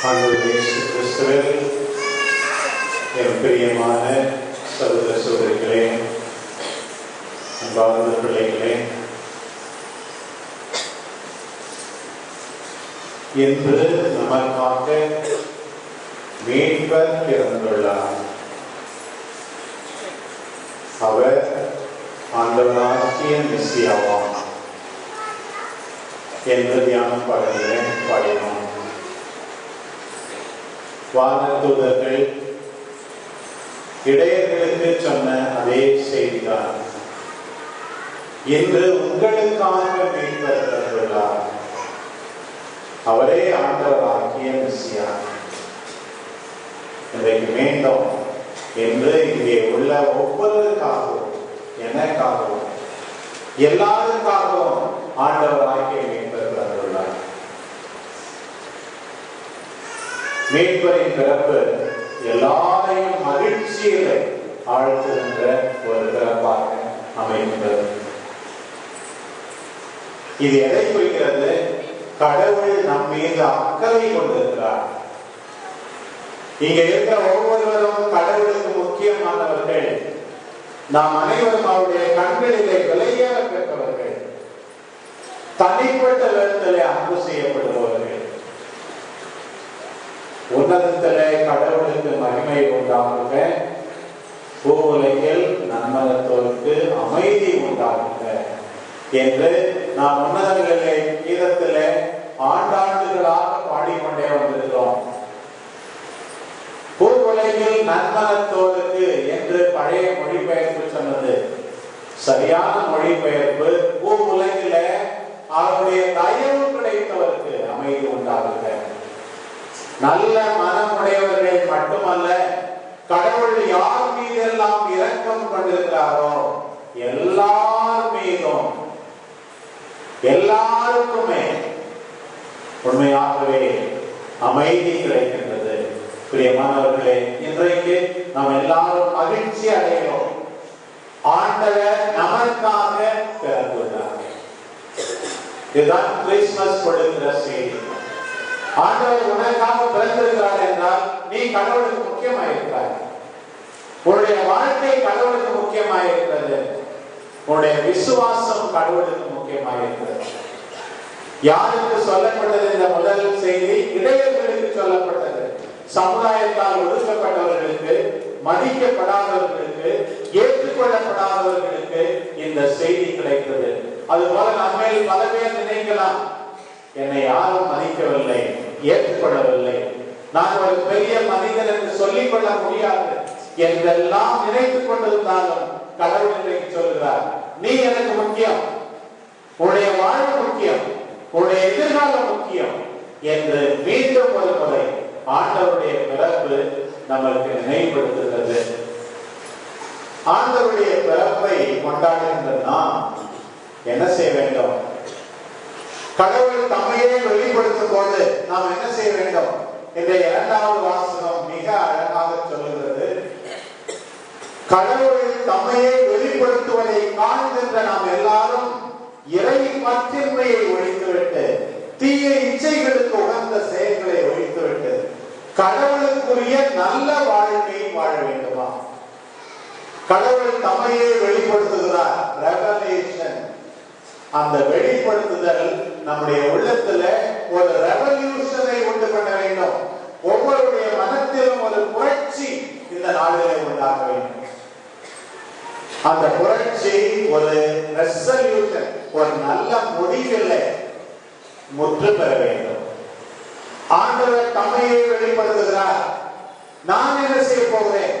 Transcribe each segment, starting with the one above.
ஆண்டவர் இயேசு கிறிஸ்துவில் என் பிரியமான சகோதர சகோதரிகளே, அன்பார்ந்த பிள்ளைகளே, இன்று நமக்காக மீட்பர் பிறந்துள்ளார். அவர் ஆண்டவராகிய மெசியாவாம் என்று தியானம் பாடினோம். வானதூதர்கள் இடையர்களுக்கு சொன்ன அதே செய்திதான் இன்று உங்களுக்காக மீட்பர் பிறந்துள்ளார். அவரே ஆண்டவராகிய மெசியா. இன்றைக்கு மீண்டும் என்று இங்கே உள்ள ஒவ்வொருவருக்காகவும், எனக்காகவும், எல்லாருக்காகவும் ஆண்டவராகிய மீட்பர் பிறந்துள்ளார். மீட்பரின் பிறப்பு எல்லாரையும் மகிழ்ச்சியில ஆழ்த்துகின்ற ஒரு பிறப்பாக அமைகின்றது. இது எதை குறிக்கிறது? கடவுள் நம் மீது அக்கறை கொண்டிருக்கிறார். இங்க இருக்கிற ஒவ்வொருவரும் கடவுளுக்கு முக்கியமானவர்கள். நாம் அனைவரும் அவருடைய கண்களிலே விலையேற பெற்றவர்கள், தனிப்பட்ட விதத்திலே அன்பு செய்யப்படுபவர்கள். உன்னதத்திலே கடவுளுக்கு மகிமை உண்டாகுக, பூவுலகில் நன்மகத்தோருக்கு அமைதி உண்டாகுக என்று நாம் உன்னதங்களிலே கீதத்திலே ஆண்டாண்டுகளாக பாடிக்கொண்டே வந்திருக்கிறோம். பூவுலகில் நன்மகத்தோருக்கு என்று பழைய மொழிபெயர்ப்பு சொன்னது சரியான மொழிபெயர்ப்பு. பூவுலகில அவருடைய தயவு கிடைத்தவருக்கு அமைதி உண்டாகுக. நல்ல மனமுடையவர்கள் மட்டுமல்ல, கடவுள் யார் மீதெல்லாம் இரக்கம் கொண்டிருக்கிறாரோ எல்லார் மீதும், எல்லாருக்குமே உண்மையாகவே அமைதி கிடைக்கின்றது. பிரியமானவர்களே, இன்றைக்கு நாம் எல்லாரும் மகிழ்ச்சி அடைகிறோம். ஆண்டவர் நமக்காக பிறந்துள்ளார். இதுதான் கிறிஸ்துமஸ் கொடுக்கிற செய்தி. ஆண்டவர் உனக்காக பிறந்திருக்கிறார் என்றால் நீ கடவுளுக்கு முக்கியமாயிருக்கிறாய். உன்னுடைய வாழ்க்கை கடவுளுக்கு முக்கியமாயிருக்கிறது. உன்னுடைய விசுவாசம் கடவுளுக்கு முக்கியமாயிருக்கிறது. யாருக்கு சொல்லப்பட்டது இந்த முதல் செய்தி? இடையர்களுக்கு சொல்லப்பட்டது. சமுதாயத்தால் ஒதுக்கப்பட்டவர்களுக்கு, மதிக்கப்படாதவர்களுக்கு, ஏற்றுக்கொள்ளப்படாதவர்களுக்கு இந்த செய்தி கிடைத்தது. அதுபோல நம்மில் பல பேர் நினைக்கலாம், என்னை யாரும் மதிக்கவில்லை, ஏற்றுக்கொள்ளவில்லை, நான் ஒரு பெரிய மனிதன் என்று சொல்லிக் கொள்ள முடியாது என்றெல்லாம் நினைத்துக் கொண்டிருந்தாலும் கடவுள் இன்றைக்கு சொல்கிறார், நீ எனக்கு முக்கியம், உன்னுடைய வாழ்வு முக்கியம், உன்னுடைய எதிர்காலம் முக்கியம் என்று மீண்டும் ஒரு முறை ஆண்டவருடைய பிறப்பு நமக்கு நினைவுபடுத்துகிறது. ஆண்டவருடைய பிறப்பை கொண்டாடுகின்ற நாம் என்ன செய்ய வேண்டும்? கடவுள் தம்மையே வெளிப்படுத்தும் போது நாம் என்ன செய்ய வேண்டும்? இந்த இரண்டாவது வாசகம் மிக அழகாக சொல்லுகிறது. கடவுள் தம்மையே வெளிப்படுத்துவதை காண்கின்ற நாம் எல்லாரும் இறை பற்றின்மையை ஒழித்துவிட்டு, தீய இச்சைகளுக்கு உகந்த செயல்களை ஒழித்துவிட்டு கடவுளுக்குரிய நல்ல வாழ்க்கையை வாழ வேண்டுமா? கடவுள் தம்மையே வெளிப்படுத்துகிறார். ரெவலேஷன். அந்த வெளிப்படுத்துதல் நம்முடைய உள்ளத்துல ஒரு ரெவல்யூஷனை உண்டு பண்ண வேண்டும். ஒவ்வொருடைய மனத்திலும் ஒரு புரட்சி இந்த நாளிலே உண்டாக வேண்டும். அந்த புரட்சி ஒரு ரெசல்யூஷன், ஒரு நல்ல முடிவில் முற்று பெற வேண்டும். ஆண்டவர் தம்மையே வெளிப்படுத்துகிறார். நான் என்ன செய்ய போகிறேன்?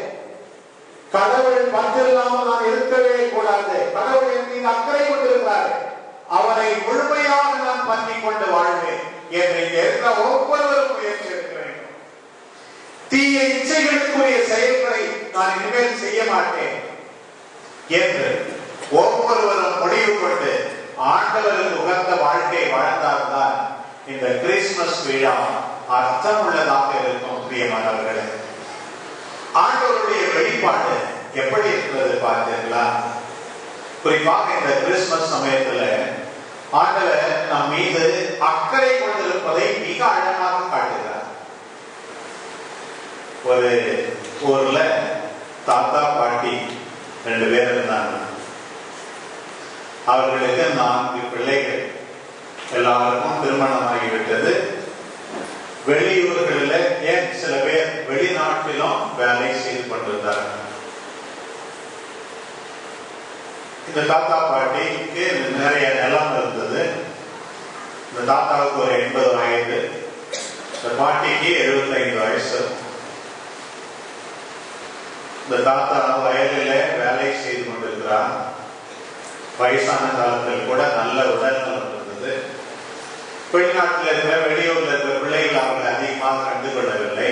கடவுள் பற்றில்லாமல் நான் இருக்கவே கூடாது. கடவுள் என் மீது அக்கறை கொண்டிருக்கிறார், அவரை முழுமையாக நான் பற்றிக் கொண்டு வாழ்வேன் என்று இருக்கிற ஒவ்வொருவரும் முயற்சி எடுக்க வேண்டும். தீய இச்சைகளுக்குரிய செயல்களை நான் இனிமேல் செய்ய மாட்டேன் என்று ஒவ்வொருவரும் முடிவு கொண்டு ஆண்டவருக்கு உகந்த வாழ்க்கை வாழ்ந்தால்தான் இந்த கிறிஸ்துமஸ் விழா அர்த்தம் உள்ளதாக இருக்கும். பிரியமானவர்களே, ஆண்டவருடைய வெளிப்பாடு எப்படி இருக்கிறது பார்த்தீர்களா? குறிப்பாக இந்த கிறிஸ்துமஸ் சமயத்துல ஆண்டவர் நம் மீது அக்கறை கொண்டிருப்பதை மிக அழகாக காட்டுகிறார். ஒரு ஊர்ல தாத்தா பாட்டி 2 பேர் இருந்தாங்க. அவர்களுக்கு 4 பிள்ளைகள். எல்லாருக்கும் திருமணமாகிவிட்டது. வெளியூர்களில், ஏன் சில பேர் வெளிநாட்டிலும் வேலை செய்து கொண்டிருந்தார்கள். இந்த தாத்தா பாட்டிக்கு நிறைய நிலம் இருந்தது. இந்த தாத்தாவுக்கு ஒரு 80 வயது, இந்த பாட்டிக்கு 75 வயசு. இந்த தாத்தா வயலில் வேலை செய்து கொண்டிருக்கிறார். வயசான காலத்தில் கூட நல்ல உடல் நலம் இருந்தது. வெளிநாட்டில் இருக்கிற, வெளியூர்ல இருக்கிற பிள்ளைகள் அவர்களை அதிகமாக கண்டுகொள்ளவில்லை.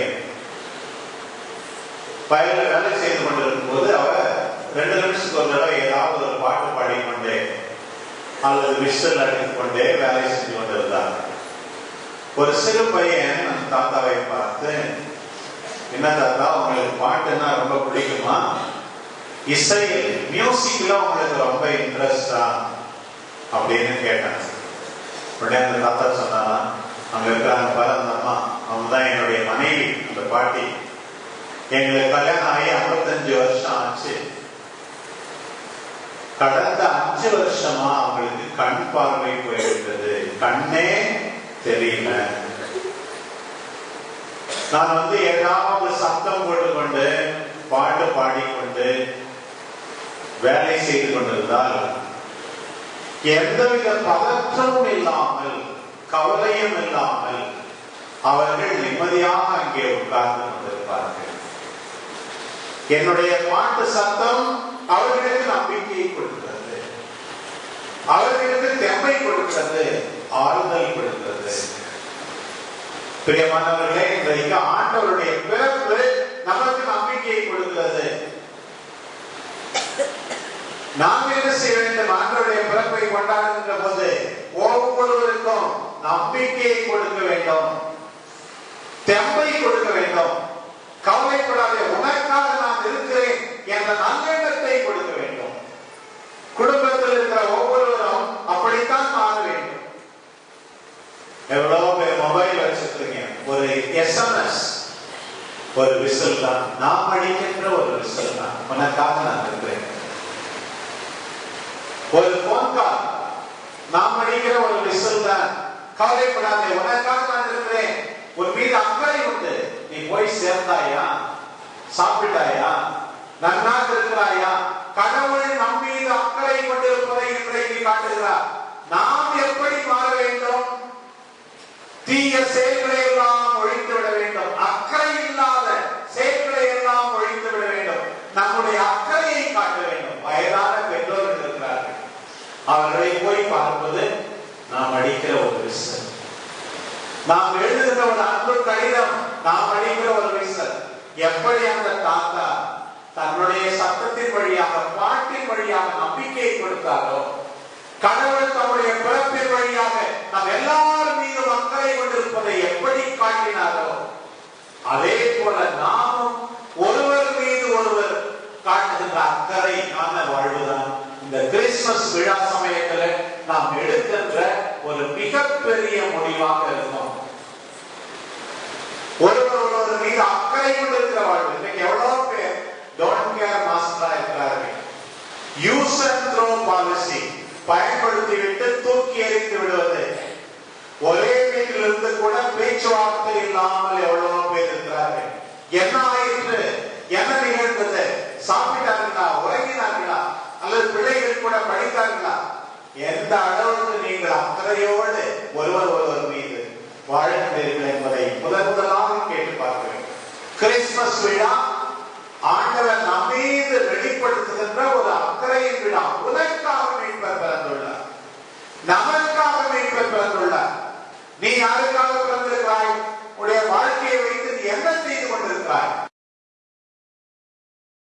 வயலில் வேலை செய்து கொண்டிருக்கும் போது அவர் 2 நிமிஷத்துக்கு ஒரு தடவை ஏதாவது ஒரு பாட்டு பாடிக்கொண்டே அல்லது விசில் அடித்துக் கொண்டே வேலை செஞ்சு கொண்டிருந்தார். ஒரு சிறு பையன் அந்த தாத்தாவை பார்த்து, என்ன தாத்தா, உங்களுக்கு பாட்டுன்னா ரொம்ப பிடிக்குமா? இசையில், மியூசிக்ல உங்களுக்கு ரொம்ப இன்ட்ரெஸ்டா அப்படின்னு கேட்டான். உடனே அந்த தாத்தா சொன்னா, அங்க இருக்கிறாங்க பாரு அந்த அம்மா, அவங்க தான் என்னுடைய மனைவி, அந்த பாட்டி. எங்களுக்கு கல்யாணம் ஆகி 55 வருஷம் ஆச்சு. கடந்த 5 வருஷமா அவங்களுக்கு கண் பார்வை போயிருக்கிறது, கண்ணே தெரியல. நான் ஏதாவது சத்தம் போட்டுக்கொண்டு பாட்டு பாடிக்கொண்டு வேலை செய்து கொண்டிருந்தால் எந்தவித பதற்றமும் இல்லாமல், கவலையும் இல்லாமல் அவர்கள் நிம்மதியாக அங்கே உட்கார்ந்து கொண்டிருப்பார்கள். என்னுடைய பாட்டு சத்தம் அவர்களுக்கு நம்பிக்கையை கொடுக்கிறது, அவர்களுக்கு தெம்பை கொடுக்கிறது, ஆறுதல் கொடுக்கிறது. பிரியமானவர்களே, இன்றைக்கு ஆண்டவருடைய பிறப்பு நமக்கு நம்பிக்கையை கொடுக்கிறது. நாம் என்ன செய்ய வேண்டும்? ஆண்டவருடைய பிறப்பை கொண்டாடுகின்ற போது ஒவ்வொருவருக்கும் நம்பிக்கையை கொடுக்க வேண்டும், தெம்பை கொடுக்க வேண்டும். கவலைப்படாதே, உனக்காக நான் இருக்கிறேன் என்ற நல்லெண்ணத்தை கொடுக்க வேண்டும். குடும்பத்தில் இருக்கிற ஒவ்வொருவரும் அப்படித்தான் மாற வேண்டும். எவ்வளவு பேர் மொபைல் வச்சிருக்கீங்க, ஒரு SMS, ஒரு விசில் தான், நாம் அடிக்கின்ற ஒரு விசில் தான், உனக்காக நான் இருக்கிறேன். ஒரு போன் கால், நாம் அடிக்கிற ஒரு விசில் தான், கவலைப்படாதே, உனக்காக நான் இருக்கிறேன், உன் மீது அக்கறை உண்டு, நீ போய் சேர்ந்தாயா, சாப்பிட்டாயா, நன்றாக இருக்கிறாயா? கடவுள் நம் மீது அக்கறை கொண்டிருப்பதை இன்றைக்கு காட்டுகிறார். நாம் எப்படி மாற வேண்டும்? தீய செயல்களை எல்லாம் ஒழித்து விட வேண்டும், அக்கறை இல்லாத செயல்களை எல்லாம் ஒழித்து விட வேண்டும், நம்முடைய அக்கறையை காட்ட வேண்டும். வயதான பெற்றோர்கள் இருக்கிறார்கள், அவர்களை போய் பார்ப்பது நாம் அடிக்கிற ஒரு விசில், நாம் எழுதுகிற ஒரு அன்பு கடிதம், நாம் அடிக்கிற ஒரு விசில். எப்படி அந்த தாத்தா தன்னுடைய சத்தத்தின் வழியாக, பாட்டின் வழியாக நம்பிக்கையை கொடுத்தாரோ, கடவுள் தம்முடைய பிறப்பின் வழியாக நம் எல்லாரும் மீதும் அக்கறை கொண்டிருப்பதை எப்படி காட்டினாரோ, அதே போல நாமும் ஒருவர் மீது ஒருவர் காட்டுகின்ற அக்கறையான வாழ்வுதான் இந்த கிறிஸ்துமஸ் விழா சமயத்தில் நாம் எடுக்கின்ற ஒரு மிகப்பெரிய முடிவாக இருக்கும். ஒருவர் ஒருவர் மீது அக்கறை கொண்டிருக்கிற வாழ்வு. இன்னைக்கு எவ்வளவு பேர் டோன்ட் கேர் மாஸ்டரா இருக்கிறார்கள். யூஸ் அண்ட் த்ரோ பாலிசி, பயன்படுத்திவிட்டு தூக்கி எறிந்து விடுவது. ஒரே வீட்டிலிருந்து கூட பேச்சுவார்த்தை இல்லாமல் எவ்வளவு பேர் இருக்கிறார்கள். என்ன ஆயிற்று, என்ன நிகழ்ந்தது, சாப்பிட்டார்களா, உறங்கினார்களா, அல்லது பிள்ளைகள் கூட படித்தார்களா? எந்த அளவுக்கு நீங்கள் அக்கறையோடு ஒருவர் ஒருவர் மீது வாழ்கிறீர்கள் என்பதை முதலாக கேட்டு பார்க்க வேண்டும். கிறிஸ்துமஸ் விழா